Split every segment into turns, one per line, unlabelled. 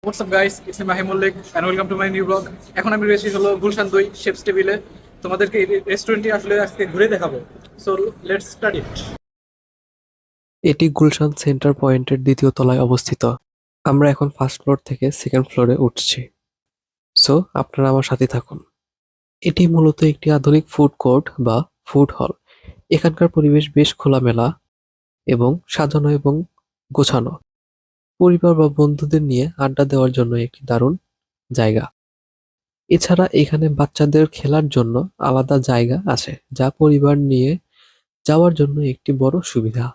WhatsApp guys, it's me Mahi Mallick and welcome to my new blog. এখন আমি রয়েছি হলো গুলশান 2 শেফস টেবিলে। তোমাদেরকে এই রেস্টুরেন্টটি আসলে আজকে ঘুরে দেখাবো। So let's start it.
এটি গুলশান সেন্টার পয়েন্টের দ্বিতীয় তলায় অবস্থিত। আমরা এখন ফার্স্ট ফ্লোর থেকে সেকেন্ড ফ্লোরে উঠছি। সো আপনারা আমার সাথে থাকুন। এটি মূলত একটি আধুনিক ফুড কোর্ট বা ফুড হল। এখানকার পরিবেশ বেশ খোলামেলা এবং সাজানো এবং গোছানো। পরিবার বা বন্ধুদের নিয়ে আড্ডা দেওয়ার জন্য একটি দারুণ জায়গা। এছাড়া এখানে বাচ্চাদের খেলার জন্য আলাদা জায়গা আছে, যা পরিবার নিয়ে যাওয়ার জন্য একটি বড় সুবিধা।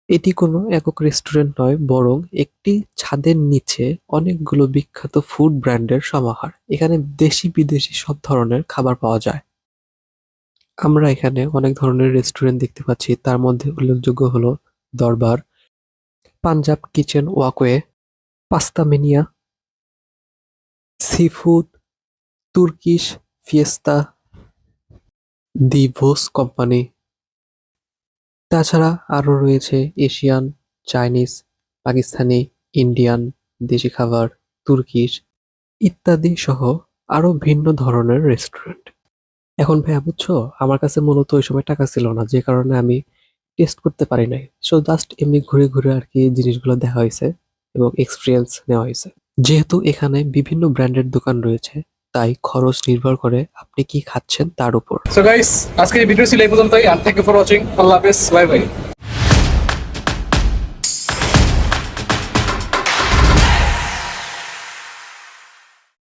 এটি কোনো একক রেস্টুরেন্ট নয়, বরং একটি ছাদের নিচে অনেকগুলো বিখ্যাত ফুড ব্র্যান্ডের সমাহার। এখানে দেশি বিদেশি সব ধরনের খাবার পাওয়া যায়। আমরা এখানে অনেক ধরনের রেস্টুরেন্ট দেখতে পাচ্ছি, তার মধ্যে উল্লেখযোগ্য হলো Darbar, Punjab kitchen walkway, pasta mania, seafood, Turkish fiesta, the ভোস কোম্পানি। তাছাড়া আরও রয়েছে এশিয়ান, চাইনিজ, পাকিস্তানি, ইন্ডিয়ান, দেশি খাবার, তুর্কিশ ইত্যাদি সহ আরো ভিন্ন ধরনের রেস্টুরেন্ট। এখন ভাইয়া বুঝছো, আমার কাছে মূলত ওই সময় টাকা ছিল না, যে কারণে আমি টেস্ট করতে পারি নাই। সো জাস্ট এমনি ঘুরে ঘুরে আর কি জিনিসগুলো দেখা হয়েছে এবং এক্সপিরিয়েন্স নেওয়া হয়েছে। যেহেতু এখানে বিভিন্ন ব্র্যান্ডের দোকান রয়েছে, তাই খরচ নির্ভর করে আপনি কি খাচ্ছেন তার উপর।
সো গাইস, আজকে এই ভিডিও ছিল এই পর্যন্তই। আর থ্যাংক ইউ ফর ওয়াচিং। আল্লাহ হাফেজ, বাই বাই।